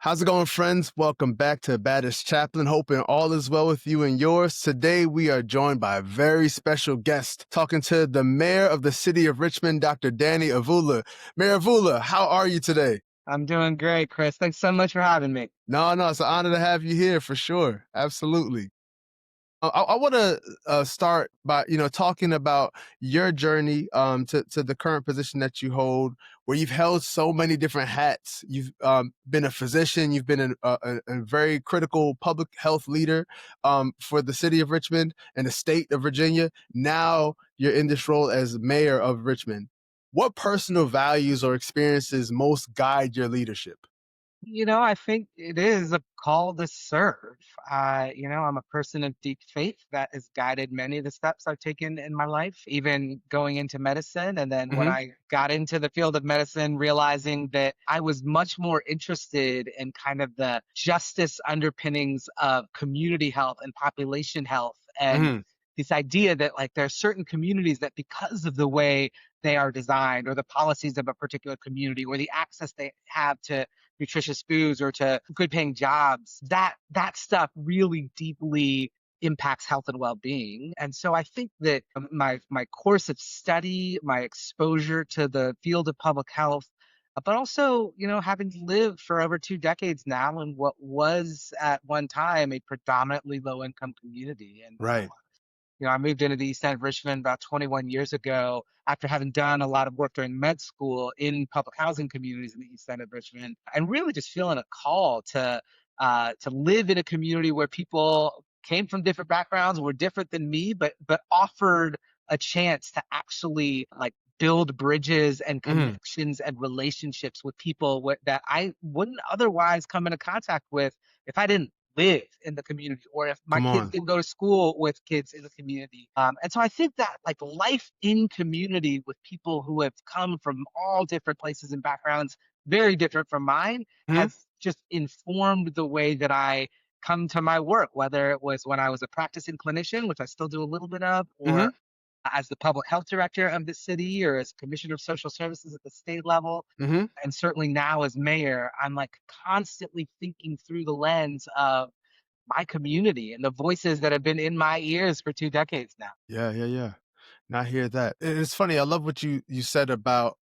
How's it going, friends? Welcome back to Baddest Chaplain. Hoping all is well with you and yours. Today, we are joined by a very special guest, talking to the mayor of the city of Richmond, Dr. Danny Avula. Mayor Avula, how are you today? I'm doing great, Chris. Thanks so much for having me. No, it's an honor to have you here for sure. Absolutely. I want to start by talking about your journey to the current position that you hold, where you've held so many different hats. You've been a physician, you've been a very critical public health leader for the city of Richmond and the state of Virginia. Now you're in this role as mayor of Richmond. What personal values or experiences most guide your leadership? I think it is a call to serve. I'm a person of deep faith that has guided many of the steps I've taken in my life, even going into medicine. And then when Hmm. I got into the field of medicine, realizing that I was much more interested in kind of the justice underpinnings of community health and population health. And Hmm. this idea that like there are certain communities that because of the way they are designed or the policies of a particular community or the access they have to nutritious foods or to good paying jobs, that stuff really deeply impacts health and well-being. And so I think that my course of study, my exposure to the field of public health, but also, having lived for over 2 decades now in what was at one time a predominantly low income community. And Right. I moved into the east end of Richmond about 21 years ago after having done a lot of work during med school in public housing communities in the east end of Richmond, and really just feeling a call to live in a community where people came from different backgrounds, were different than me, but offered a chance to actually like build bridges and Hmm. connections and relationships with people that I wouldn't otherwise come into contact with if I didn't live in the community or if my Come kids on. didn't go to school with kids in the community. And so I think that like life in community with people who have come from all different places and backgrounds, very different from mine, Hmm. has just informed the way that I come to my work, whether it was when I was a practicing clinician, which I still do a little bit of, Hmm. or as the public health director of the city or as commissioner of social services at the state level. Hmm. And certainly now as mayor, I'm like constantly thinking through the lens of my community and the voices that have been in my ears for 2 decades now. Yeah. Not hear that. It's funny. I love what you said about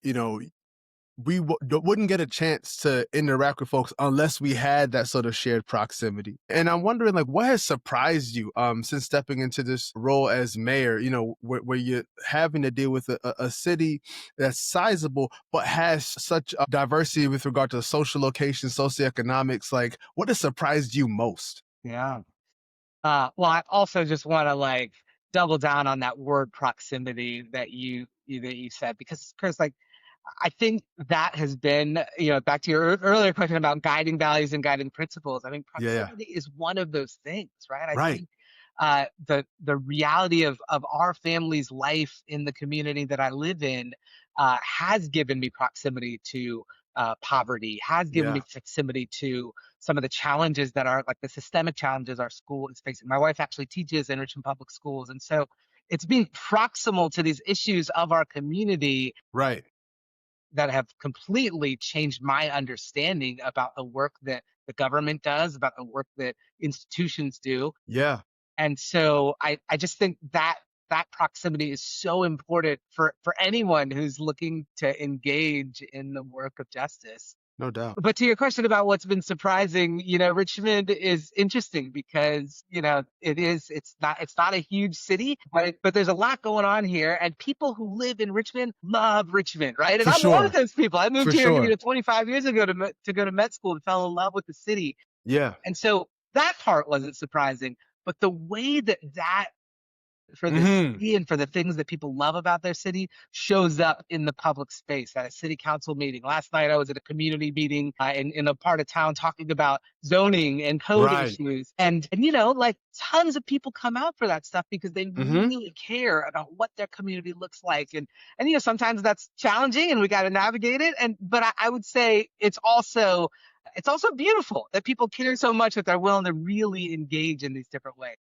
wouldn't get a chance to interact with folks unless we had that sort of shared proximity. And I'm wondering, like, what has surprised you since stepping into this role as mayor? Where you're having to deal with a city that's sizable but has such a diversity with regard to social location, socioeconomics. Like, what has surprised you most? Yeah. Well, I also just want to like double down on that word proximity that you said because, Chris, like I think that has been, back to your earlier question about guiding values and guiding principles. I mean, Yeah. proximity is one of those things, right? I Right. think the reality of our family's life in the community that I live in has given me proximity to poverty, has given me Yeah. proximity to some of the challenges that are like the systemic challenges our school is facing. My wife actually teaches in Richmond Public Schools, and so it's being proximal to these issues of our community Right. that have completely changed my understanding about the work that the government does, about the work that institutions do. Yeah. And so I just think that that proximity is so important for anyone who's looking to engage in the work of justice. No doubt. But to your question about what's been surprising, Richmond is interesting because, it's not a huge city, but there's a lot going on here and people who live in Richmond love Richmond, right? And For I'm one of sure. those people. I moved For here, sure. 25 years ago to go to med school and fell in love with the city. Yeah. And so that part wasn't surprising, but the way that for the Hmm. city and for the things that people love about their city shows up in the public space at a city council meeting. Last night, I was at a community meeting in a part of town talking about zoning and code Right. issues. And like tons of people come out for that stuff because they Hmm. really care about what their community looks like. And sometimes that's challenging and we got to navigate it. But I would say it's also beautiful that people care so much that they're willing to really engage in these different ways.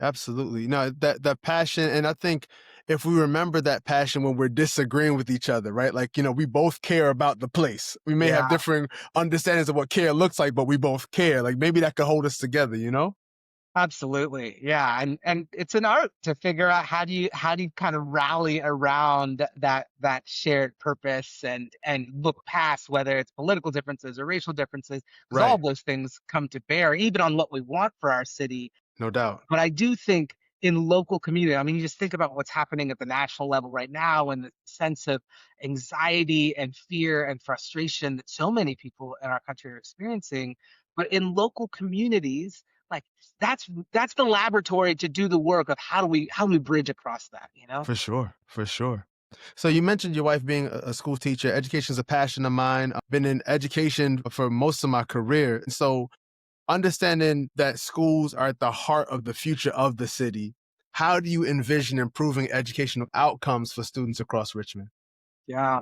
Absolutely. No, that passion, and I think if we remember that passion when we're disagreeing with each other, right? Like, we both care about the place. We may have Yeah. different understandings of what care looks like, but we both care. Like maybe that could hold us together, you know? Absolutely. Yeah. And it's an art to figure out how do you kind of rally around that shared purpose and look past whether it's political differences or racial differences, because all Right. of those things come to bear even on what we want for our city. No doubt. But I do think in local community, I mean, you just think about what's happening at the national level right now and the sense of anxiety and fear and frustration that so many people in our country are experiencing. But in local communities, like that's the laboratory to do the work of how do we bridge across that, you know? For sure. For sure. So you mentioned your wife being a school teacher. Education is a passion of mine. I've been in education for most of my career. And so understanding that schools are at the heart of the future of the city, how do you envision improving educational outcomes for students across Richmond? Yeah.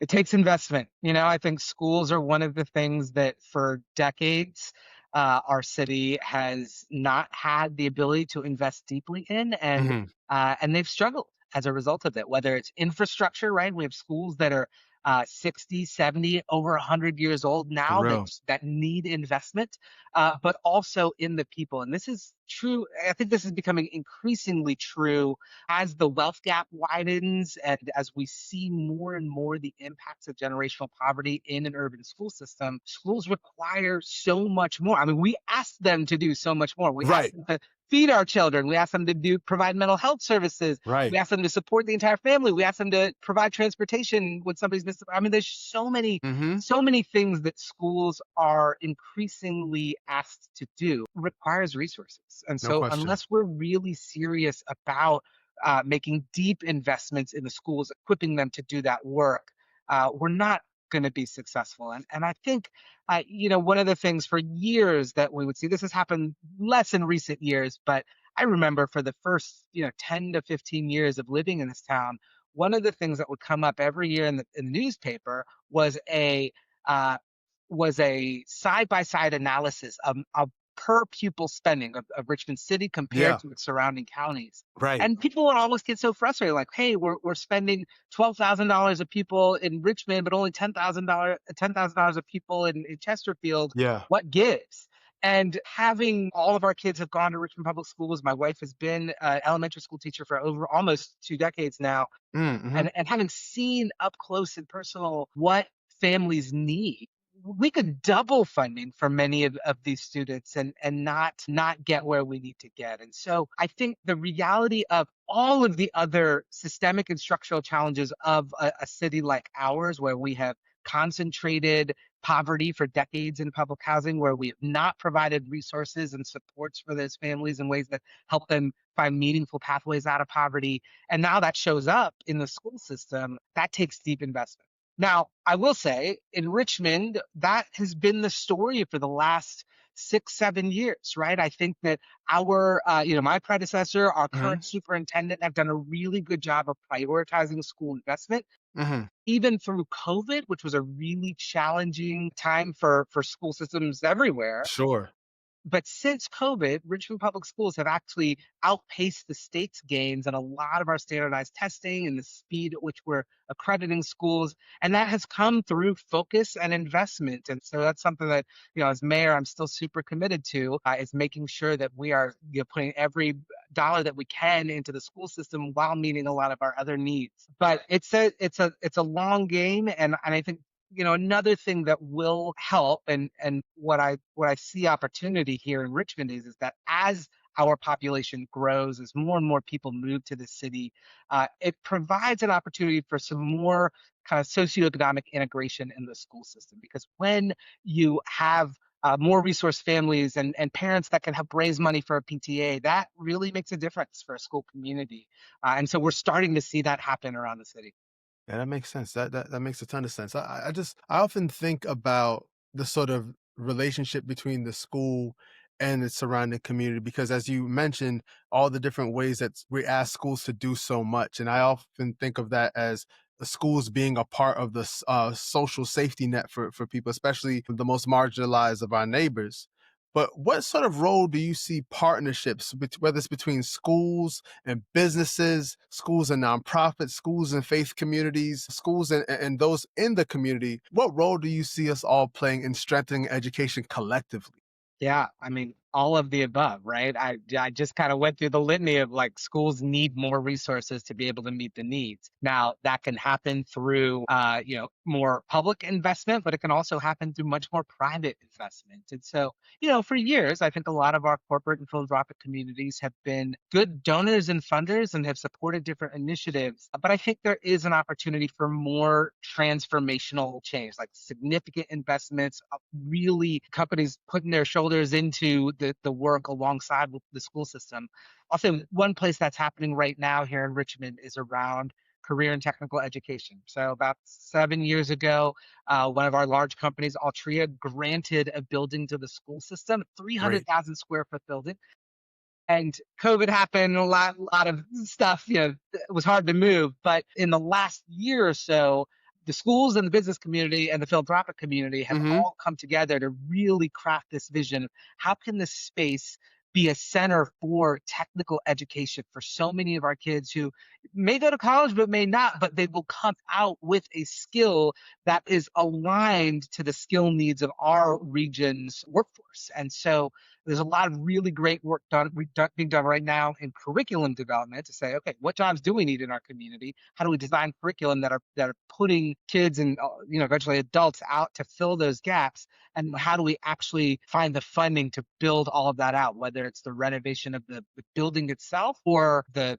It takes investment. I think schools are one of the things that for decades, our city has not had the ability to invest deeply in, Hmm. and they've struggled as a result of it. Whether it's infrastructure, right? We have schools that are 60, 70, over 100 years old For now real. that need investment, but also in the people. And this is true. I think this is becoming increasingly true as the wealth gap widens and as we see more and more the impacts of generational poverty in an urban school system, schools require so much more. I mean, we ask them to do so much more. We ask Right. them to feed our children. We ask them to provide mental health services. We Right. ask them to support the entire family. We ask them to provide transportation when somebody's missing. I mean, there's Hmm. so many things that schools are increasingly asked to do requires resources. And No so question. unless we're really serious about making deep investments in the schools, equipping them to do that work, we're not going to be successful. And I think, one of the things for years that we would see, this has happened less in recent years, but I remember for the first, 10 to 15 years of living in this town, one of the things that would come up every year in the newspaper uh, was a side by side analysis of per pupil spending of Richmond City compared Yeah. to its surrounding counties. Right. And people would almost get so frustrated, like, hey, we're spending $12,000 a pupil in Richmond, but only $10,000 a pupil in Chesterfield. Yeah. What gives? And having all of our kids have gone to Richmond Public Schools, my wife has been an elementary school teacher for over almost 2 decades now, Mm-hmm. and having seen up close and personal what families need, we could double funding for many of these students and not get where we need to get. And so I think the reality of all of the other systemic and structural challenges of a city like ours, where we have concentrated poverty for decades in public housing, where we have not provided resources and supports for those families in ways that help them find meaningful pathways out of poverty, and now that shows up in the school system, that takes deep investment. Now, I will say in Richmond, that has been the story for the last 6, 7 years, right? I think that my predecessor, our Hmm. current superintendent, have done a really good job of prioritizing school investment, Hmm. even through COVID, which was a really challenging time for school systems everywhere. Sure. But since COVID, Richmond Public Schools have actually outpaced the state's gains in a lot of our standardized testing and the speed at which we're accrediting schools. And that has come through focus and investment. And so that's something that, as mayor, I'm still super committed to, is making sure that we are, putting every dollar that we can into the school system while meeting a lot of our other needs. But it's a long game, and I think another thing that will help, and what I see opportunity here in Richmond is that as our population grows, as more and more people move to the city, it provides an opportunity for some more kind of socioeconomic integration in the school system. Because when you have more resource families and parents that can help raise money for a PTA, that really makes a difference for a school community. And so we're starting to see that happen around the city. Yeah, that makes sense. That makes a ton of sense. I often think about the sort of relationship between the school and its surrounding community because, as you mentioned, all the different ways that we ask schools to do so much, and I often think of that as the schools being a part of the social safety net for people, especially the most marginalized of our neighbors. But what sort of role do you see partnerships, whether it's between schools and businesses, schools and nonprofits, schools and faith communities, schools and those in the community? What role do you see us all playing in strengthening education collectively? Yeah, I mean, all of the above, right? I just kind of went through the litany of like schools need more resources to be able to meet the needs. Now, that can happen through more public investment, but it can also happen through much more private investment. And so, for years, I think a lot of our corporate and philanthropic communities have been good donors and funders and have supported different initiatives. But I think there is an opportunity for more transformational change, like significant investments, really companies putting their shoulders into the work alongside with the school system. I'll say one place that's happening right now here in Richmond is around career and technical education. So about 7 years ago, one of our large companies, Altria, granted a building to the school system, Great. 300,000 square foot building. And COVID happened, a lot of stuff, it was hard to move. But in the last year or so, the schools and the business community and the philanthropic community have Hmm. all come together to really craft this vision. How can this space be a center for technical education for so many of our kids who may go to college but may not, but they will come out with a skill that is aligned to the skill needs of our region's workforce. And so there's a lot of really great work being done right now in curriculum development to say, okay, what jobs do we need in our community? How do we design curriculum that are putting kids and eventually adults out to fill those gaps? And how do we actually find the funding to build all of that out? Whether it's the renovation of the building itself or the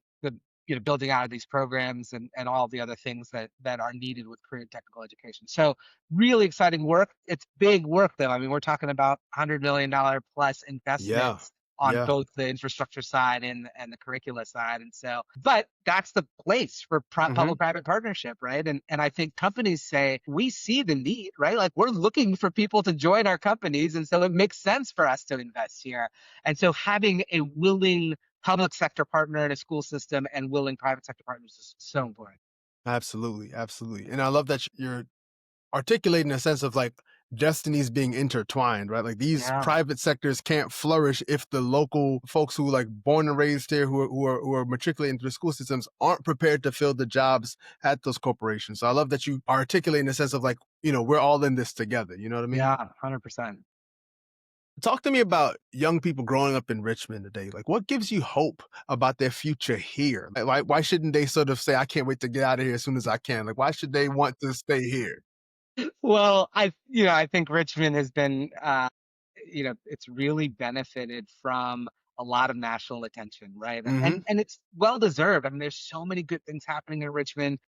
building out of these programs and all the other things that are needed with career and technical education. So really exciting work. It's big work though. I mean, we're talking about $100 million plus Yeah. investments on Yeah. both the infrastructure side and the curricula side. And so, but that's the place for Hmm. public-private partnership, right? And I think companies say, we see the need, right? Like we're looking for people to join our companies. And so it makes sense for us to invest here. And so having a willing public sector partner in a school system and willing private sector partners is so important. Absolutely. Absolutely. And I love that you're articulating a sense of like destinies being intertwined, right? Like these Yeah. private sectors can't flourish if the local folks who like born and raised here who are matriculating into the school systems aren't prepared to fill the jobs at those corporations. So I love that you are articulating a sense of like, we're all in this together. You know what I mean? Yeah, 100%. Talk to me about young people growing up in Richmond today. Like, what gives you hope about their future here? Like, why shouldn't they sort of say, I can't wait to get out of here as soon as I can? Like, why should they want to stay here? Well, I think Richmond has been, it's really benefited from a lot of national attention, right? And Hmm. and and it's well deserved. I mean, there's so many good things happening in Richmond.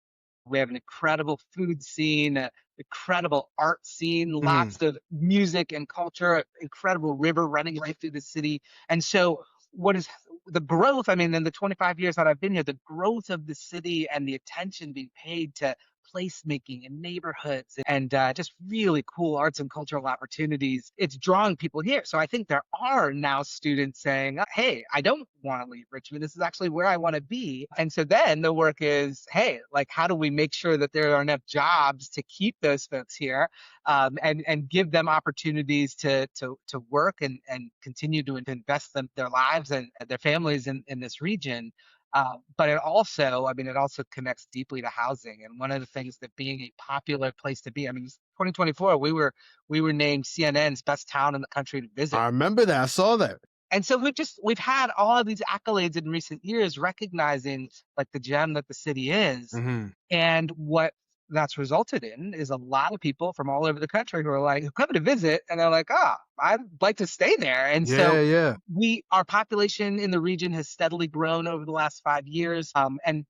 We have an incredible food scene, an incredible art scene, Hmm. lots of music and culture, incredible river running right through the city. And so, what is the growth? I mean, in the 25 years that I've been here, the growth of the city and the attention being paid to placemaking and neighborhoods and just really cool arts and cultural opportunities. It's drawing people here. So I think there are now students saying, hey, I don't want to leave Richmond. This is actually where I want to be. And so then the work is, hey, like, how do we make sure that there are enough jobs to keep those folks here and give them opportunities to work and continue to invest their lives and their families in this region. But it also connects deeply to housing. And one of the things that being a popular place to be, I mean, 2024, we were named CNN's best town in the country to visit. I remember that. I saw that. And so we've had all of these accolades in recent years recognizing like the gem that the city is. Hmm. And what that's resulted in is a lot of people from all over the country who are like who come to visit and they're like, I'd like to stay there. And so Yeah, yeah. our population in the region has steadily grown over the last 5 years. And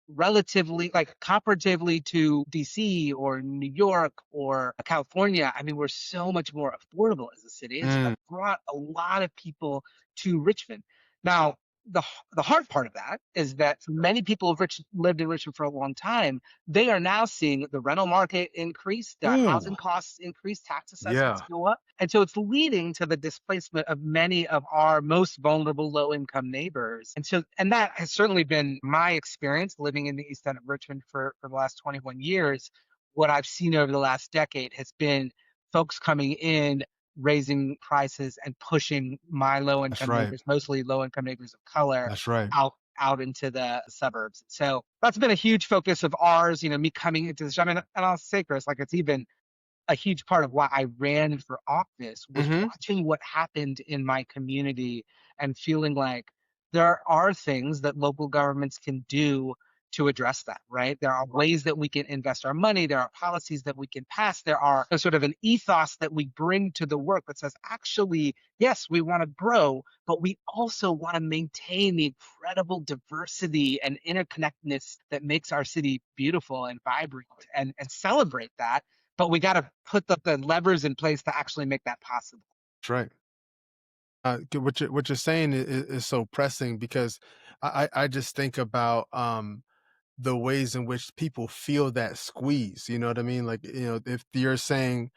relatively like comparatively to DC or New York or California, I mean, we're so much more affordable as a city. And so that Mm. brought a lot of people to Richmond. Now, the hard part of that is that many people have lived in Richmond for a long time. They are now seeing the rental market increase, the Ooh. housing costs increase, tax assessments Yeah. go up. And so it's leading to the displacement of many of our most vulnerable low income neighbors. And that has certainly been my experience living in the east end of Richmond for the last 21 years. What I've seen over the last decade has been folks coming in raising prices and pushing my low That's income right. neighbors, mostly low income neighbors of color, That's right. out into the suburbs. So that's been a huge focus of ours. Me coming into this. I mean, and I'll say, Chris, like it's even a huge part of why I ran for office was Mhm. watching what happened in my community and feeling like there are things that local governments can do to address that, right? There are ways that we can invest our money. There are policies that we can pass. There are a sort of an ethos that we bring to the work that says, actually, yes, we want to grow, but we also want to maintain the incredible diversity and interconnectedness that makes our city beautiful and vibrant and celebrate that, but we got to put the levers in place to actually make that possible. That's right. What you're saying is so pressing because I just think about the ways in which people feel that squeeze. You know what I mean? Like, if you're saying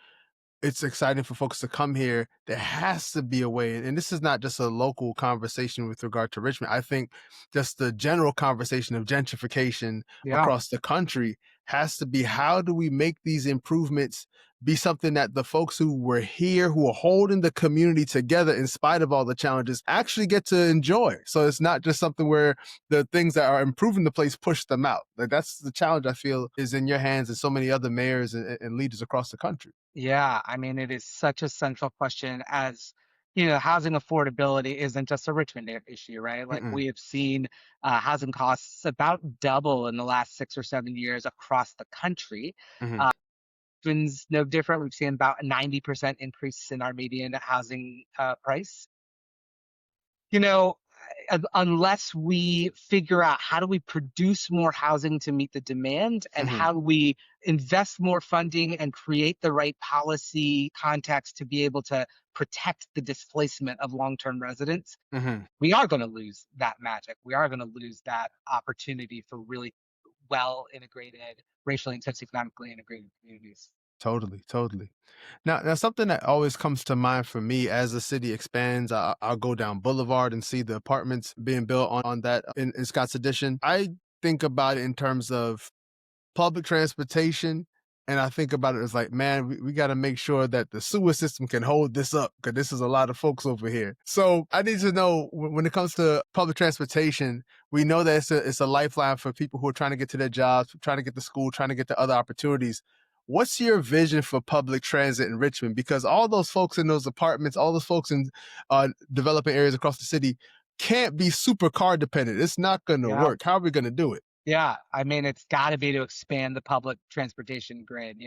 it's exciting for folks to come here, there has to be a way. And this is not just a local conversation with regard to Richmond. I think just the general conversation of gentrification Yeah. across the country has to be, how do we make these improvements be something that the folks who were here, who are holding the community together in spite of all the challenges, actually get to enjoy. So it's not just something where the things that are improving the place push them out. Like, that's the challenge I feel is in your hands and so many other mayors and leaders across the country. Yeah. I mean, it is such a central question as, housing affordability isn't just a Richmond issue, right? Like Mm-mm. we have seen housing costs about double in the last 6 or 7 years across the country. Mhm. Uh, Richmond's no different. We've seen about a 90% increase in our median housing price. you know, Unless we figure out how do we produce more housing to meet the demand and Mhm. how do we invest more funding and create the right policy context to be able to protect the displacement of long-term residents, Mhm. we are going to lose that magic. We are going to lose that opportunity for really well integrated, racially and socioeconomically integrated communities. Totally, totally. Now, something that always comes to mind for me as the city expands, I'll go down Boulevard and see the apartments being built on that in Scott's Addition. I think about it in terms of public transportation, and I think about it as like, man, we got to make sure that the sewer system can hold this up because this is a lot of folks over here. So I need to know, when it comes to public transportation, we know that it's a lifeline for people who are trying to get to their jobs, trying to get to school, trying to get to other opportunities. What's your vision for public transit in Richmond? Because all those folks in those apartments, all those folks in developing areas across the city can't be super car dependent. It's not going to Yeah. work. How are we going to do it? Yeah, I mean, it's got to be to expand the public transportation grid.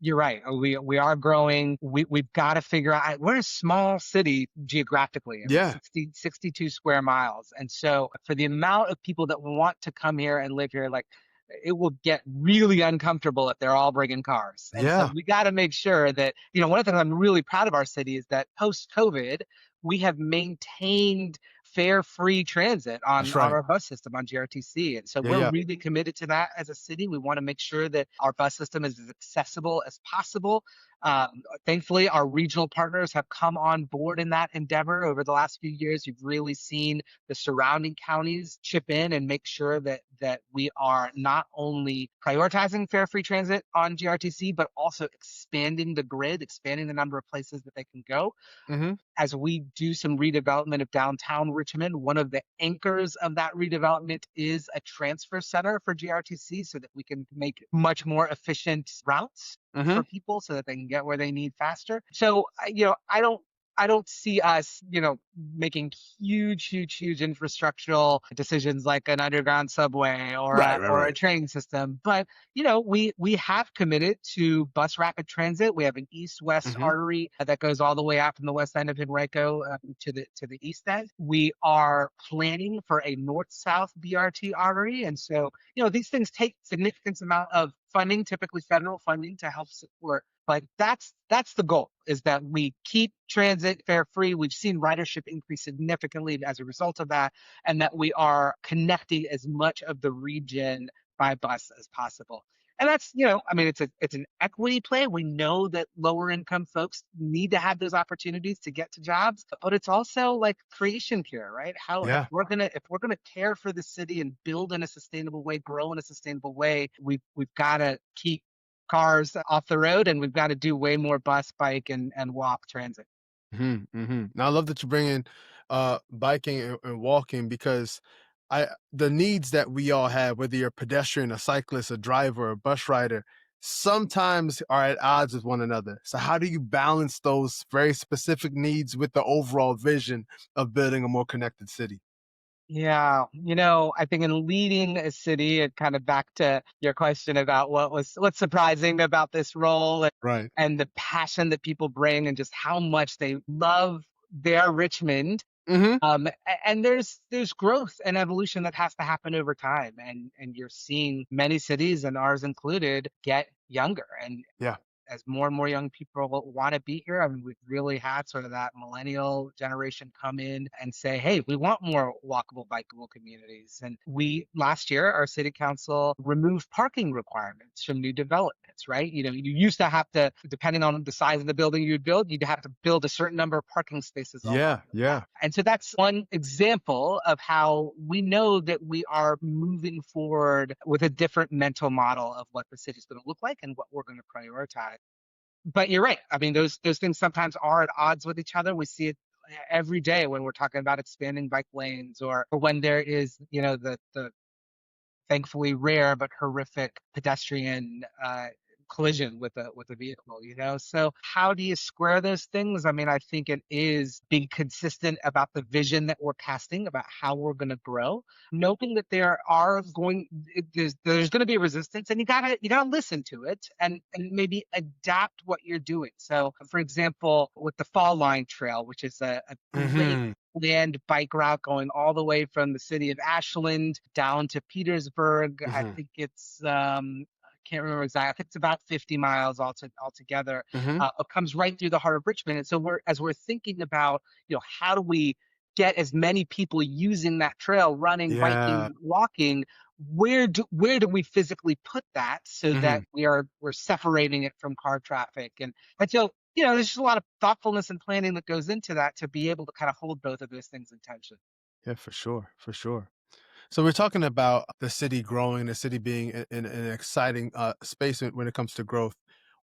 You're right. We are growing. We've got to figure out. We're a small city geographically. I mean, Yeah. 62 square miles, and so for the amount of people that want to come here and live here, like it will get really uncomfortable if they're all bringing cars. And so Yeah. we got to make sure that one of the things I'm really proud of our city is that post COVID, we have maintained fare free transit on That's right. our bus system on GRTC. And so Yeah, we're yeah. really committed to that as a city. We want to make sure that our bus system is as accessible as possible. Thankfully, our regional partners have come on board in that endeavor over the last few years. You've really seen the surrounding counties chip in and make sure that we are not only prioritizing fare-free transit on GRTC, but also expanding the grid, expanding the number of places that they can go Mhm. as we do some redevelopment of downtown Richmond. One of the anchors of that redevelopment is a transfer center for GRTC so that we can make much more efficient routes Mhm. for people so that they can get where they need faster. So, I don't see us, making huge infrastructural decisions like an underground subway or Right, a right, or a right. train system. But we have committed to bus rapid transit. We have an east-west Mhm. artery that goes all the way out from the west end of Henrico to the east end. We are planning for a north-south BRT artery, and so these things take significant amount of funding, typically federal funding, to help support. But that's the goal, is that we keep transit fare free. We've seen ridership increase significantly as a result of that, and that we are connecting as much of the region by bus as possible. And that's, I mean, it's an equity play. We know that lower income folks need to have those opportunities to get to jobs, but it's also like creation care, right? How if Yeah. we're gonna care for the city and build in a sustainable way, grow in a sustainable way, we've got to keep cars off the road, and we've got to do way more bus, bike, and walk transit. Now I love that you bring in biking and walking because the needs that we all have, whether you're a pedestrian, a cyclist, a driver, a bus rider, sometimes are at odds with one another. So how do you balance those very specific needs with the overall vision of building a more connected city? Yeah, I think in leading a city, and kind of back to your question about what's surprising about this role, Right. and the passion that people bring and just how much they love their Richmond. Hmm. And there's growth and evolution that has to happen over time, and you're seeing many cities, and ours included, get younger, and Yeah. as more and more young people want to be here. I mean, we've really had sort of that millennial generation come in and say, hey, we want more walkable, bikeable communities. And we, last year, our city council removed parking requirements from new developments, right? You used to have to, depending on the size of the building you'd build, you'd have to build a certain number of parking spaces along Yeah. the path. Yeah. And so that's one example of how we know that we are moving forward with a different mental model of what the city's going to look like and what we're going to prioritize. But you're right. I mean, those things sometimes are at odds with each other. We see it every day when we're talking about expanding bike lanes, or when there is, the thankfully rare but horrific pedestrian collision with a vehicle. So how do you square those things? I mean, I think it is being consistent about the vision that we're casting about how we're going to grow, knowing that there's going to be resistance, and you gotta listen to it, and maybe adapt what you're doing. So for example, with the Fall Line Trail, which is a great Hmm. land bike route going all the way from the city of Ashland down to Petersburg. I Hmm. think I can't remember exactly. I think it's about 50 miles altogether. Hmm. It comes right through the heart of Richmond. And so we're thinking about, how do we get as many people using that trail, running, Yeah. biking, walking? Where do we physically put that so Hmm. that we're separating it from car traffic? And so there's just a lot of thoughtfulness and planning that goes into that to be able to kind of hold both of those things in tension. Yeah, for sure. For sure. So we're talking about the city growing, the city being in an exciting space when it comes to growth.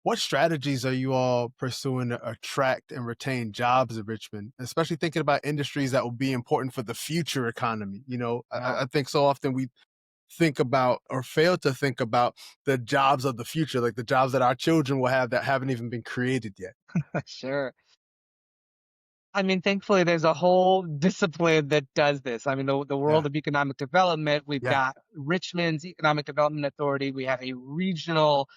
What strategies are you all pursuing to attract and retain jobs in Richmond, especially thinking about industries that will be important for the future economy? Yeah, I think so often we think about or fail to think about the jobs of the future, like the jobs that our children will have that haven't even been created yet. sure. I mean, thankfully, there's a whole discipline that does this. I mean, the Yeah. world of economic development, we've Yeah. got Richmond's Economic Development Authority, we have a regional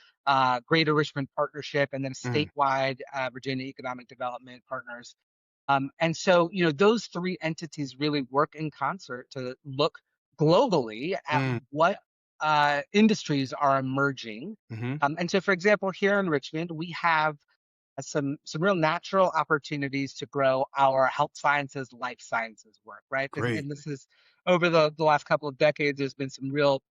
Greater Richmond Partnership, and then Mm, statewide Virginia Economic Development Partners. And so, those three entities really work in concert to look globally at mm, what industries are emerging. hmm. And so, for example, here in Richmond, we have some real natural opportunities to grow our health sciences, life sciences work, right? Great. And this is over the last couple of decades, there's been some real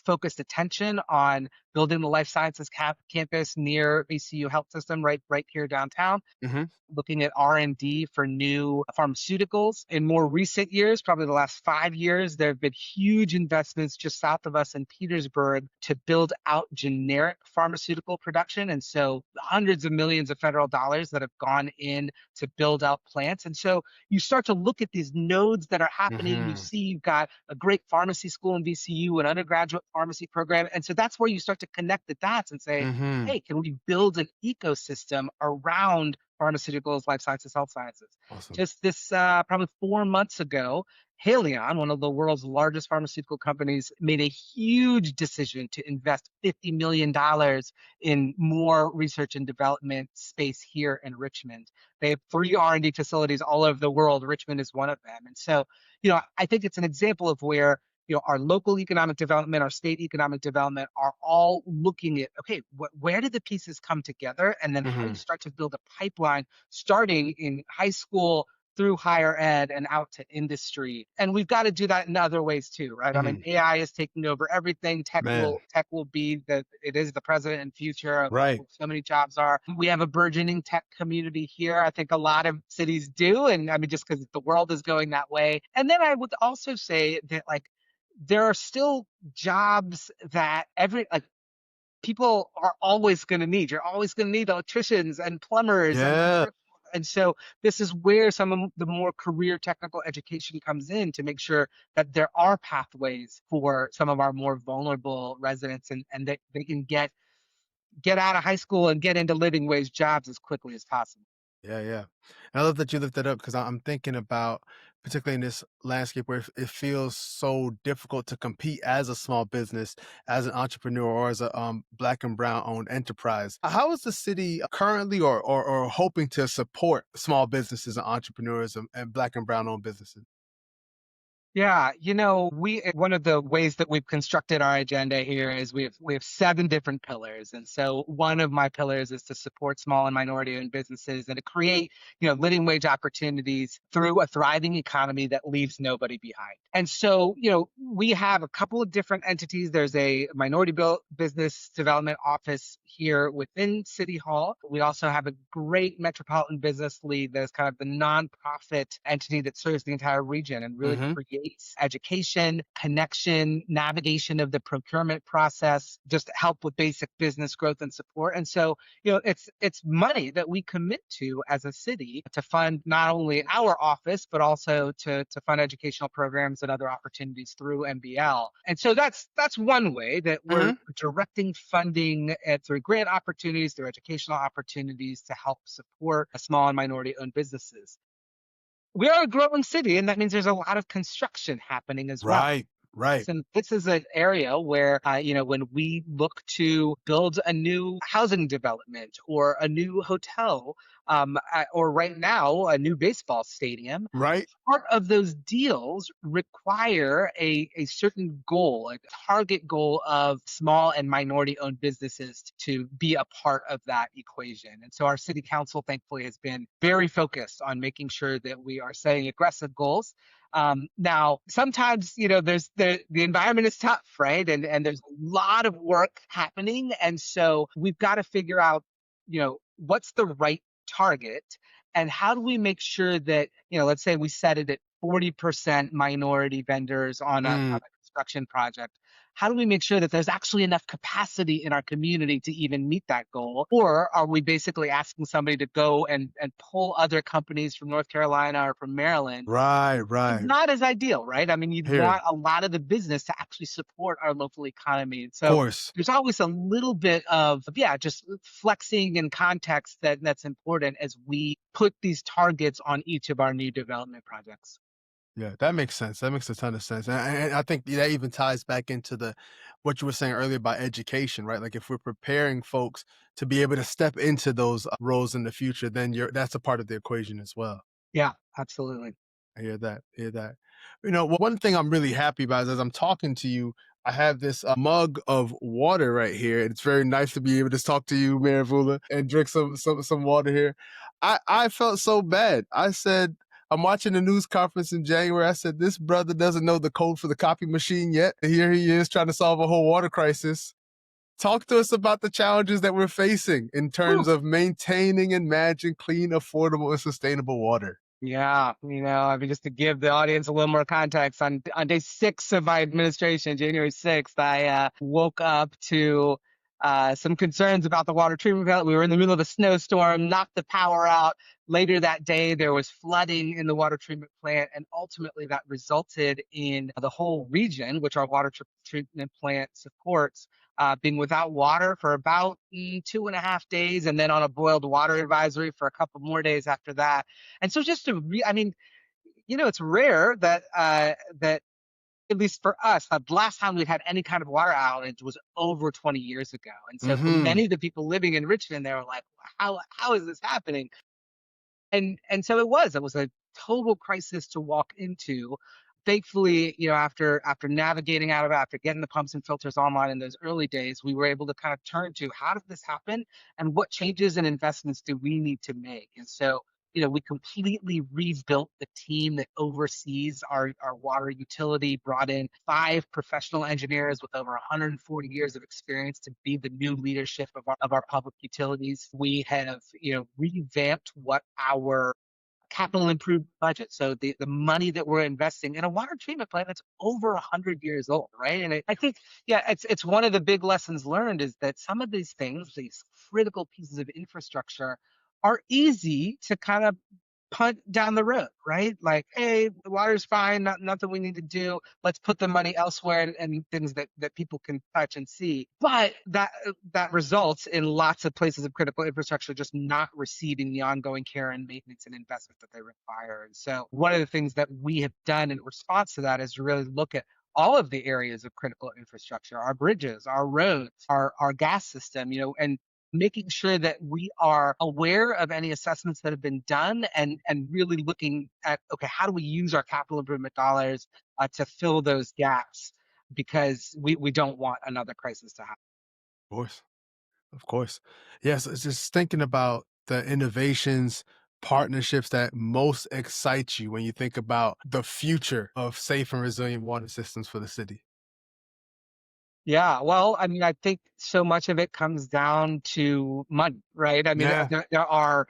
focused attention on building the life sciences campus near VCU Health System, right here downtown, Hmm. looking at R&D for new pharmaceuticals. In more recent years, probably the last 5 years, there have been huge investments just south of us in Petersburg to build out generic pharmaceutical production. And so hundreds of millions of federal dollars that have gone in to build out plants. And so you start to look at these nodes that are happening. You Hmm. see you've got a great pharmacy school in VCU, an undergraduate pharmacy program. And so that's where you start to connect the dots and say, Hmm. hey, can we build an ecosystem around pharmaceuticals, life sciences, health sciences? Awesome. Just this probably 4 months ago, Haleon, one of the world's largest pharmaceutical companies, made a huge decision to invest $50 million in more research and development space here in Richmond. They have three R&D facilities all over the world. Richmond is one of them. And so, I think it's an example of where our local economic development, our state economic development are all looking at, okay, where did the pieces come together? And then how do you Hmm. start to build a pipeline starting in high school through higher ed and out to industry? And we've got to do that in other ways too, right? I mean, Hmm. AI is taking over everything. Tech Man. will tech will be it is the present and future of Right. what so many jobs are. We have a burgeoning tech community here. I think a lot of cities do. And I mean, just because the world is going that way. And then I would also say that, like, there are still jobs that people are always going to need. You're always going to need electricians and plumbers and Yeah. And so this is where some of the more career technical education comes in to make sure that there are pathways for some of our more vulnerable residents, and that they can get out of high school and get into living wage jobs as quickly as possible. Yeah, yeah. And I love that you looked that up because I'm thinking about, particularly in this landscape where it feels so difficult to compete as a small business, as an entrepreneur, or as a black and brown owned enterprise. How is the city currently or hoping to support small businesses and entrepreneurs and black and brown owned businesses? Yeah, we one of the ways that we've constructed our agenda here is we have 7 different pillars. And so one of my pillars is to support small and minority-owned businesses and to create, living wage opportunities through a thriving economy that leaves nobody behind. And so, we have a couple of different entities. There's a business development office here within City Hall. We also have a great metropolitan business lead that is kind of the nonprofit entity that serves the entire region and really Hmm. creates education, connection, navigation of the procurement process, just help with basic business growth and support. And so, it's money that we commit to as a city to fund not only our office, but also to fund educational programs and other opportunities through MBL. And so that's one way that we're Hmm. directing funding through grant opportunities, through educational opportunities to help support small and minority owned businesses. We are a growing city, and that means there's a lot of construction happening as well. Right, right, And this is an area where, when we look to build a new housing development or a new hotel, or right now, a new baseball stadium, right. part of those deals require a certain goal, a target goal of small and minority owned businesses to be a part of that equation. And so our city council, thankfully, has been very focused on making sure that we are setting aggressive goals. Now, sometimes, the environment is tough, right? And there's a lot of work happening. And so we've got to figure out, what's the right target and how do we make sure that, let's say we set it at 40% minority vendors on Mm, a construction project. How do we make sure that there's actually enough capacity in our community to even meet that goal? Or are we basically asking somebody to go and pull other companies from North Carolina or from Maryland? right, Is right. not as ideal, right? I mean, you'd Here, want a lot of the business to actually support our local economy. And of so course. there's always a little bit of, yeah, just flexing and context that's important as we put these targets on each of our new development projects. Yeah, that makes sense. That makes a ton of sense. And I think that even ties back into the what you were saying earlier about education, right? Like if we're preparing folks to be able to step into those roles in the future, then that's a part of the equation as well. Yeah, absolutely. I hear that. Hear that. One thing I'm really happy about is as I'm talking to you, I have this mug of water right here. And it's very nice to be able to talk to you, Mayor Avula, and drink some water here. I felt so bad. I said, I'm watching the news conference in January. I said, this brother doesn't know the code for the copy machine yet. And here he is trying to solve a whole water crisis. Talk to us about the challenges that we're facing in terms Whew. of maintaining and managing clean, affordable, and sustainable water. Yeah, I mean, just to give the audience a little more context, on day 6 of my administration, January 6th, I woke up to some concerns about the water treatment plant. We were in the middle of a snowstorm, knocked the power out. Later that day, there was flooding in the water treatment plant, and ultimately that resulted in the whole region, which our treatment plant supports, being without water for about 2.5 days, and then on a boiled water advisory for a couple more days after that. And so I mean, it's rare that at least for us, the last time we've had any kind of water outage was over 20 years ago. And so for Hmm. many of the people living in Richmond, they were like, how is this happening? And so it was a total crisis to walk into. Thankfully, after navigating out of it, after getting the pumps and filters online in those early days, we were able to kind of turn to how did this happen and what changes and investments do we need to make. And so, we completely rebuilt the team that oversees our water utility, brought in 5 professional engineers with over 140 years of experience to be the new leadership of our public utilities. We have, revamped what our capital improvement budget. So the money that we're investing in a water treatment plant that's over 100 years old, right? And I think, yeah, it's one of the big lessons learned is that some of these things, these critical pieces of infrastructure, are easy to kind of punt down the road, right? Like, hey, the water's fine, nothing we need to do. Let's put the money elsewhere and things that people can touch and see. But that results in lots of places of critical infrastructure just not receiving the ongoing care and maintenance and investment that they require. And so one of the things that we have done in response to that is to really look at all of the areas of critical infrastructure, our bridges, our roads, our gas system, and making sure that we are aware of any assessments that have been done and really looking at, okay, how do we use our capital improvement dollars to fill those gaps, because we don't want another crisis to happen. Of course. Of course. Yes, it's just thinking about the innovations, partnerships that most excite you when you think about the future of safe and resilient water systems for the city. Yeah, well, I mean, I think so much of it comes down to money, right? I mean, Yeah. there are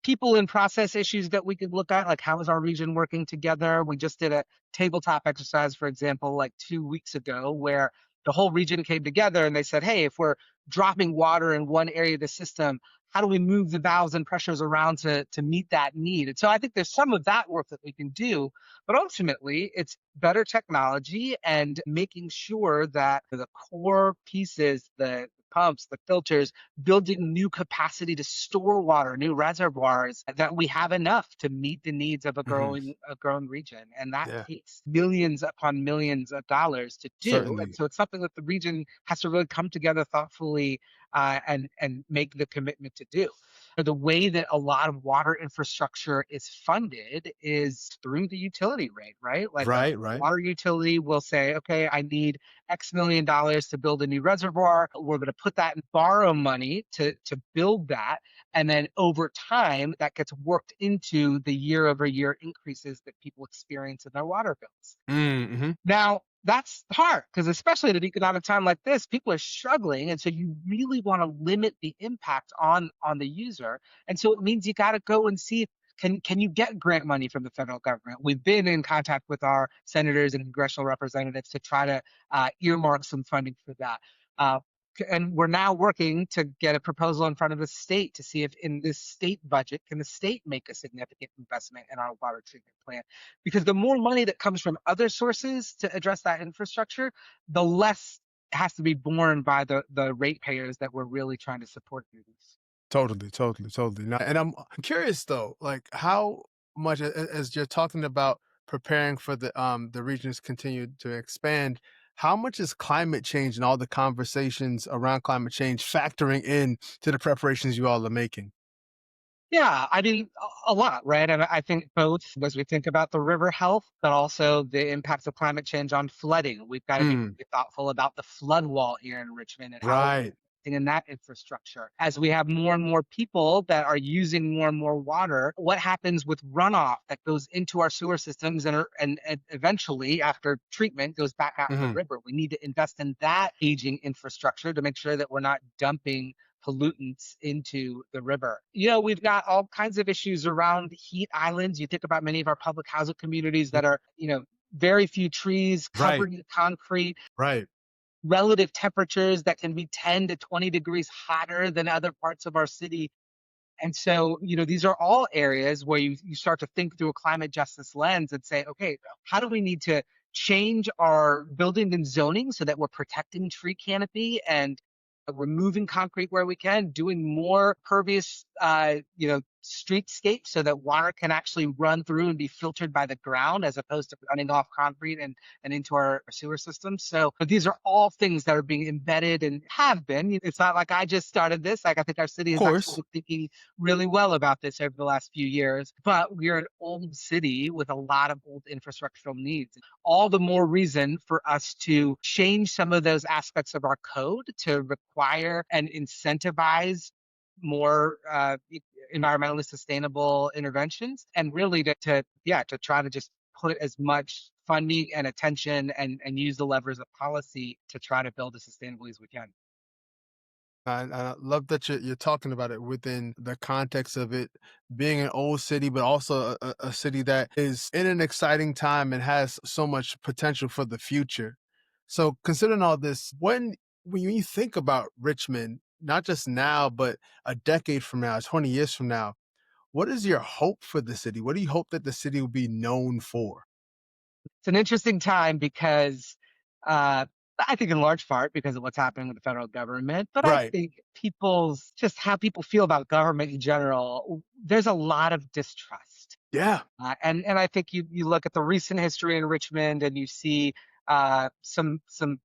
people and process issues that we could look at, like how is our region working together? We just did a tabletop exercise, for example, like 2 weeks ago, where the whole region came together and they said, hey, if we're dropping water in one area of the system, how do we move the valves and pressures around to meet that need? And so I think there's some of that work that we can do, but ultimately it's better technology and making sure that the core pieces, the pumps, the filters, building new capacity to store water, new reservoirs, that we have enough to meet the needs of a Mhm. growing region. And that Yeah, takes millions upon millions of dollars to do. And certainly. so it's something that the region has to really come together thoughtfully and make the commitment to do. The way that a lot of water infrastructure is funded is through the utility rate, right? Like a Right, right. water utility will say, okay, I need X million dollars to build a new reservoir. We're going to put that and borrow money to build that. And then over time, that gets worked into the year over year increases that people experience in their water bills. Mhm. Now, that's hard because, especially at an economic time like this, people are struggling, and so you really want to limit the impact on the user. And so it means you got to go and see, can you get grant money from the federal government? We've been in contact with our senators and congressional representatives to try to earmark some funding for that. Uh, and we're now working to get a proposal in front of the state to see if in this state budget can the state make a significant investment in our water treatment plant, because the more money that comes from other sources to address that infrastructure, the less has to be borne by the ratepayers that we're really trying to support through this. Totally, totally, totally. Now, and I'm curious though, like how much as you're talking about preparing for the regions continue to expand, how much is climate change and all the conversations around climate change factoring in to the preparations you all are making? Yeah, I mean, a lot, right? And I think both as we think about the river health, but also the impacts of climate change on flooding. We've got to be Mm, really thoughtful about the flood wall here in Richmond and how we're right. investing in that infrastructure. As we have more and more people that are using more and more water, what happens with runoff that goes into our sewer systems and eventually, after treatment, goes back out in the Mhm. river? We need to invest in that aging infrastructure to make sure that we're not dumping pollutants into the river. We've got all kinds of issues around heat islands. You think about many of our public housing communities Mm, that are, very few trees right, covered in concrete, right. relative temperatures that can be 10 to 20 degrees hotter than other parts of our city. And so, these are all areas where you start to think through a climate justice lens and say, okay, how do we need to change our building and zoning so that we're protecting tree canopy and removing concrete where we can, doing more pervious, streetscape so that water can actually run through and be filtered by the ground as opposed to running off concrete and into our sewer systems. So, but these are all things that are being embedded and have been. It's not like I just started this. Like, I think our city Of has actually course. been thinking really well about this over the last few years. But we're an old city with a lot of old infrastructural needs. All the more reason for us to change some of those aspects of our code to require and incentivize more environmentally sustainable interventions, and really to try to just put as much funding and attention and use the levers of policy to try to build as sustainably as we can. I love that you're talking about it within the context of it being an old city, but also a city that is in an exciting time and has so much potential for the future. So, considering all this, when you think about Richmond, not just now, but a decade from now, 20 years from now, what is your hope for the city? What do you hope that the city will be known for? It's an interesting time because uh, I think in large part because of what's happening with the federal government, but I Right. think people's just how people feel about government in general, there's a lot of distrust. Yeah. And I think you look at the recent history in Richmond and you see some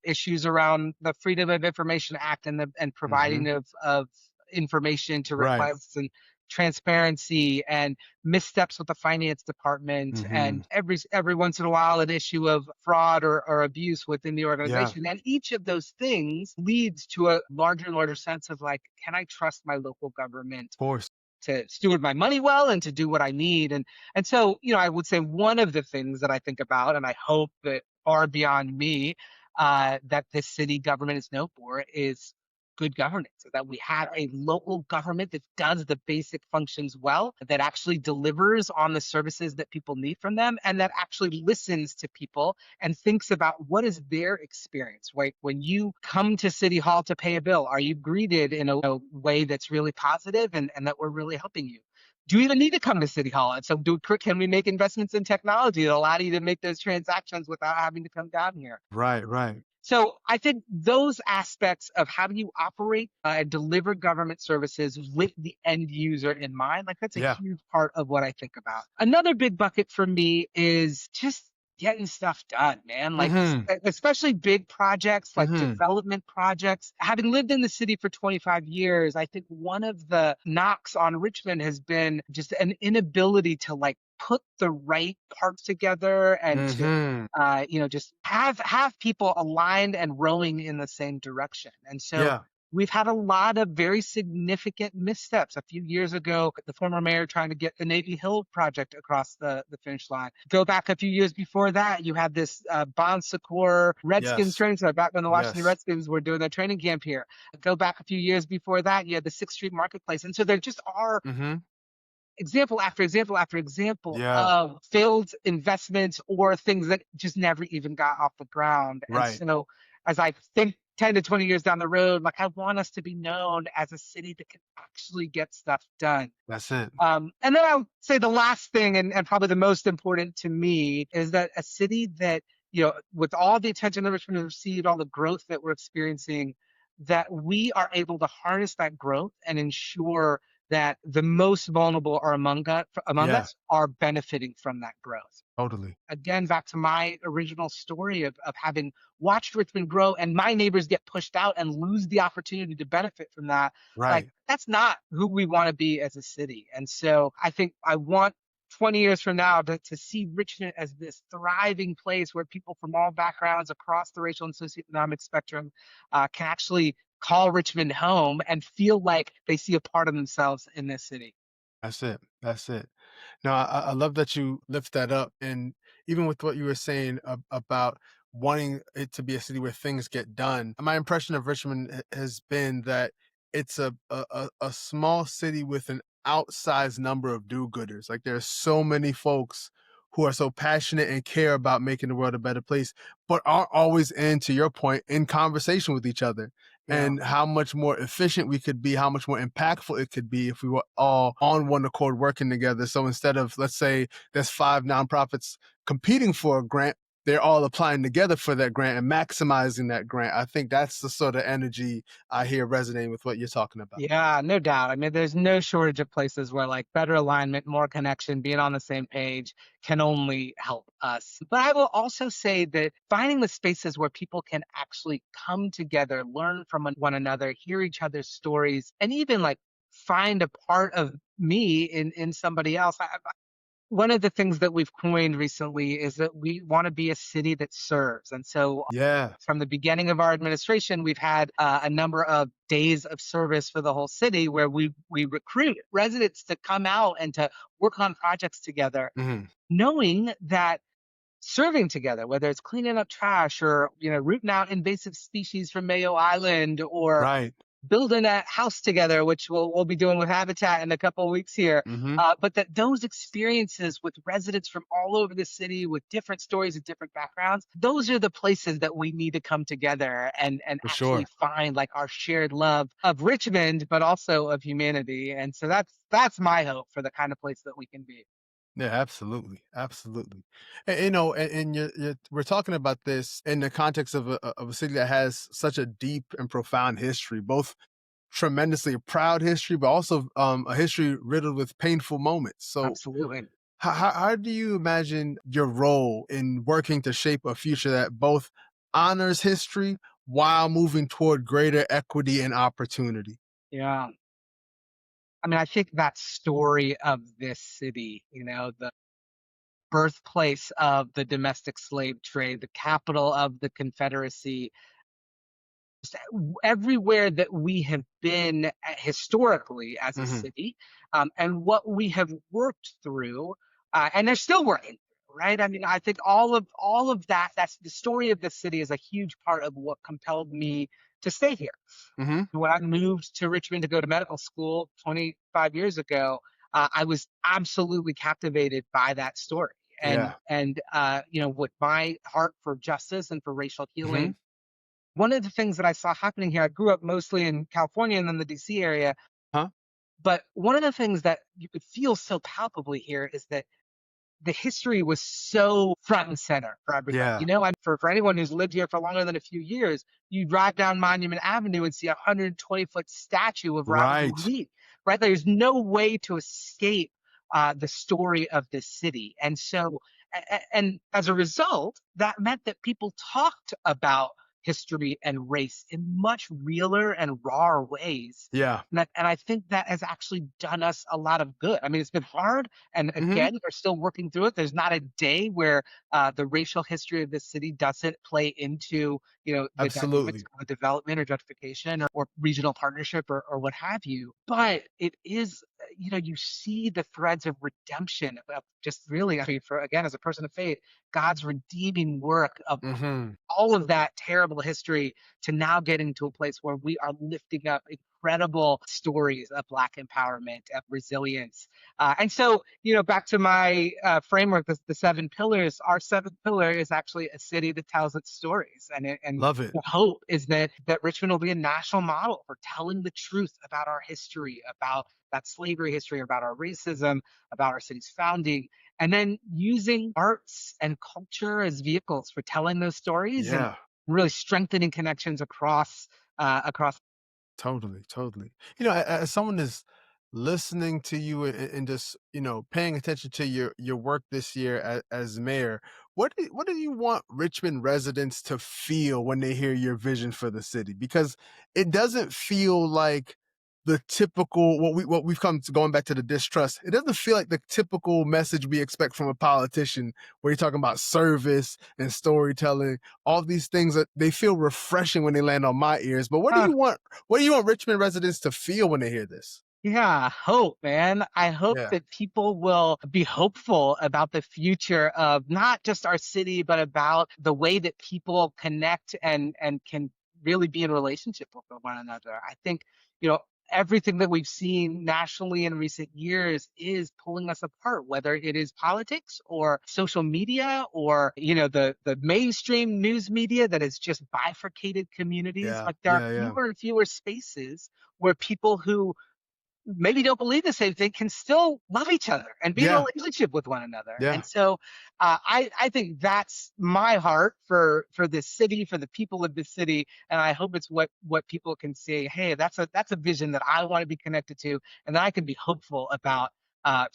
issues around the Freedom of Information Act and the and Mhm. providing of information to Right. requests and transparency and missteps with the finance department Mhm. and every once in a while an issue of fraud or abuse within the Yeah. organization, and each of those things leads to a larger and larger sense of like, can I trust my local government Of course. to steward my money well and to do what I need. And so, I would say one of the things that I think about, and I hope that far beyond me, that this city government is known for is good governance. So that we have a local government that does the basic functions well, that actually delivers on the services that people need from them, and that actually listens to people and thinks about what is their experience, right? When you come to City Hall to pay a bill, are you greeted in a way that's really positive and that we're really helping you? Do you even need to come to City Hall? And so, can we make investments in technology that allow you to make those transactions without having to come down here? Right, right. So I think those aspects of how do you operate and deliver government services with the end user in mind, like that's a Yeah. huge part of what I think about. Another big bucket for me is just getting stuff done, man. Like Mhm. especially big projects like Mhm. development projects. Having lived in the city for 25 years, I think one of the knocks on Richmond has been just an inability to like put the right parts together and to Mhm. just have people aligned and rowing in the same direction. And so Yeah. we've had a lot of very significant missteps. A few years ago, the former mayor trying to get the Navy Hill project across the finish line. Go back a few years before that, you had this Bon Secours Redskins Yes. training center back when the Washington Yes. Redskins were doing their training camp here. Go back a few years before that, you had the Sixth Street Marketplace. And so there just are Mhm. example after example after example Yeah. of failed investments or things that just never even got off the ground. And Right. so, as I think 10 to 20 years down the road, like I want us to be known as a city that can actually get stuff done. That's it. And then I would say the last thing, and probably the most important to me, is that a city that, with all the attention that Richmond has received, all the growth that we're experiencing, that we are able to harness that growth and ensure that the most vulnerable are among Yeah. us are benefiting from that growth. Totally. Again, back to my original story of having watched Richmond grow and my neighbors get pushed out and lose the opportunity to benefit from that. Like, Right. that's not who we want to be as a city. And so I think I want 20 years from now to see Richmond as this thriving place where people from all backgrounds across the racial and socioeconomic spectrum can actually call Richmond home and feel like they see a part of themselves in this city. That's it. That's it. No, I love that you lift that up, and even with what you were saying about wanting it to be a city where things get done, my impression of Richmond has been that it's a small city with an outsized number of do-gooders. Like there's so many folks who are so passionate and care about making the world a better place, but aren't always in, to your point, in conversation with each other. Yeah. And how much more efficient we could be, how much more impactful it could be if we were all on one accord working together. So instead of, let's say, there's 5 nonprofits competing for a grant, they're all applying together for that grant and maximizing that grant. I think that's the sort of energy I hear resonating with what you're talking about. Yeah, no doubt. I mean, there's no shortage of places where like better alignment, more connection, being on the same page can only help us. But I will also say that finding the spaces where people can actually come together, learn from one another, hear each other's stories, and even like find a part of me in somebody else. One of the things that we've coined recently is that we want to be a city that serves. And so Yeah. from the beginning of our administration, we've had a number of days of service for the whole city where we recruit residents to come out and to work on projects together, Mhm. knowing that serving together, whether it's cleaning up trash or rooting out invasive species from Mayo Island or Right. building a house together, which we'll be doing with Habitat in a couple of weeks here. Mhm. But that those experiences with residents from all over the city with different stories and different backgrounds, those are the places that we need to come together and For actually sure. find like our shared love of Richmond, but also of humanity. And so that's my hope for the kind of place that we can be. Yeah, absolutely, absolutely. And, and we're talking about this in the context of a city that has such a deep and profound history, both tremendously proud history, but also a history riddled with painful moments. So, Absolutely. how do you imagine your role in working to shape a future that both honors history while moving toward greater equity and opportunity? Yeah. I mean, I think that story of this city, the birthplace of the domestic slave trade, the capital of the Confederacy, everywhere that we have been historically as a Hmm. city, and what we have worked through, and they're still working through, right? I mean, I think all of that. That's the story of the city is a huge part of what compelled me to stay here. Hmm. When I moved to Richmond to go to medical school 25 years ago, I was absolutely captivated by that story. And Yeah. and with my heart for justice and for racial Hmm. healing, one of the things that I saw happening here, I grew up mostly in California and then the DC area, Huh? but one of the things that you could feel so palpably here is that the history was so front and center for everybody. Yeah. For anyone who's lived here for longer than a few years, you drive down Monument Avenue and see a 120-foot statue of Robert E. Right. Lee, right? There's no way to escape the story of this city. And so, and as a result, that meant that people talked about history and race in much realer and rawer ways. Yeah. And I think that has actually done us a lot of good. I mean, it's been hard, and Hmm. again, we're still working through it. There's not a day where the racial history of this city doesn't play into the dynamics Absolutely. of a development or gentrification or regional partnership or what have you. But it is, you see the threads of redemption of just really, I mean, for again, as a person of faith, God's redeeming work of Hmm. all of that terrible history to now getting to a place where we are lifting up incredible stories of Black empowerment, of resilience. And so, back to my framework, the seven pillars, our seventh pillar is actually a city that tells its stories. And Love it. the hope is that Richmond will be a national model for telling the truth about our history, about that slavery history, about our racism, about our city's founding, and then using arts and culture as vehicles for telling those stories and Yeah. really strengthening connections across. Totally, totally. As someone is listening to you and just, paying attention to your work this year as mayor, what do you want Richmond residents to feel when they hear your vision for the city? Because it doesn't feel like the typical what we've come to going back to the distrust. It doesn't feel like the typical message we expect from a politician where you're talking about service and storytelling, all these things that they feel refreshing when they land on my ears. But what do you want Richmond residents to feel when they hear this? Yeah, hope, man. I hope Yeah. that people will be hopeful about the future of not just our city, but about the way that people connect and can really be in relationship with one another. I think, you know, everything that we've seen nationally in recent years is pulling us apart, whether it is politics or social media or, the mainstream news media that has just bifurcated communities. Yeah. Like there are Yeah. Yeah. fewer and fewer spaces where people who maybe don't believe the same thing can still love each other and be in a Yeah. relationship with one another. Yeah. And so I think that's my heart for this city, for the people of this city, and I hope it's what people can say. Hey, that's a vision that I want to be connected to, and that I can be hopeful about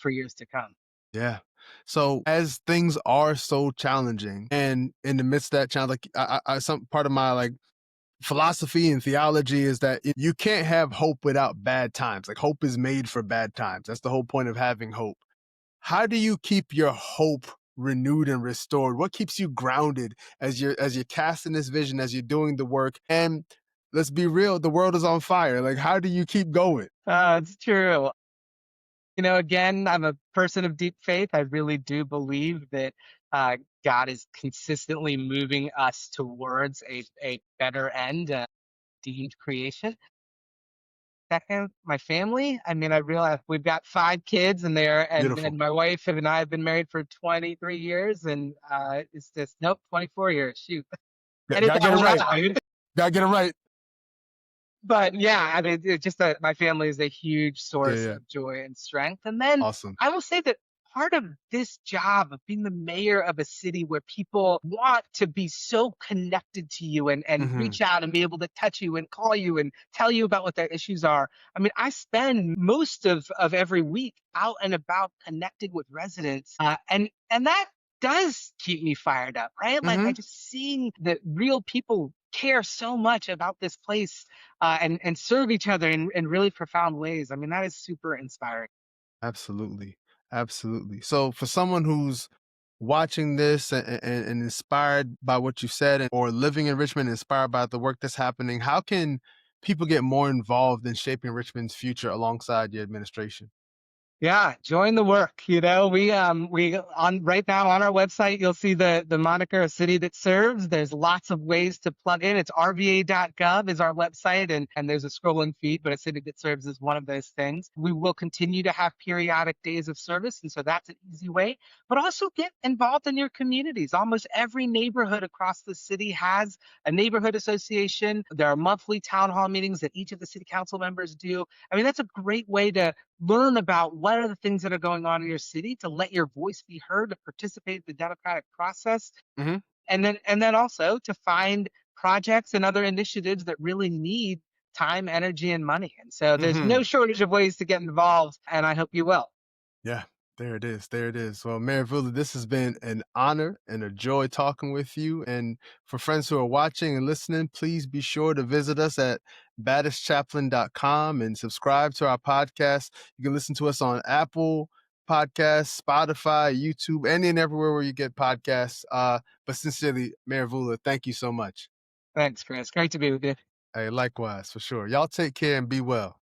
for years to come. Yeah. So as things are so challenging, and in the midst of that challenge, like some part of my like philosophy and theology is that you can't have hope without bad times. Like hope is made for bad times. That's the whole point of having hope. How do you keep your hope renewed and restored? What keeps you grounded as you're casting this vision, as you're doing the work? And let's be real, the world is on fire. Like, how do you keep going? It's true. Again, I'm a person of deep faith. I really do believe that God is consistently moving us towards a better end, deemed creation. Second, my family. I mean, I realize we've got 5 kids and Beautiful. my wife and I have been married for 23 years and, it's just nope, 24 years, shoot. Yeah, And it's gotta get it right. outside. Gotta get it right. But yeah, I mean, it's just that my family is a huge Yeah, source yeah. of joy and strength. And then Awesome. I will say that part of this job of being the mayor of a city where people want to be so connected to you and Mhm. reach out and be able to touch you and call you and tell you about what their issues are. I mean, I spend most of every week out and about connecting with residents, and that does keep me fired up, right? Like I Mhm. just seeing that real people care so much about this place and serve each other in really profound ways. I mean, that is super inspiring. Absolutely. Absolutely. So for someone who's watching this and inspired by what you said or living in Richmond, inspired by the work that's happening, how can people get more involved in shaping Richmond's future alongside your administration? Yeah, join the work. You know, we on right now on our website, you'll see the moniker "A City That Serves." There's lots of ways to plug in. It's rva.gov is our website, and there's a scrolling feed, but "A City That Serves" is one of those things. We will continue to have periodic days of service, and so that's an easy way. But also get involved in your communities. Almost every neighborhood across the city has a neighborhood association. There are monthly town hall meetings that each of the city council members do. I mean, that's a great way to learn about what are the things that are going on in your city, to let your voice be heard, to participate in the democratic process, Mhm. and then also to find projects and other initiatives that really need time, energy, and money. And so there's no Mhm. shortage of ways to get involved, and I hope you will. Yeah, there it is. There it is. Well, Mayor Vula, this has been an honor and a joy talking with you. And for friends who are watching and listening, please be sure to visit us at baddestchaplain.com and subscribe to our podcast. You can listen to us on Apple Podcasts, Spotify, YouTube, any and everywhere where you get podcasts. But sincerely, Mayor Vula, thank you so much. Thanks, Chris. Great to be with you. Hey, likewise, for sure. Y'all take care and be well.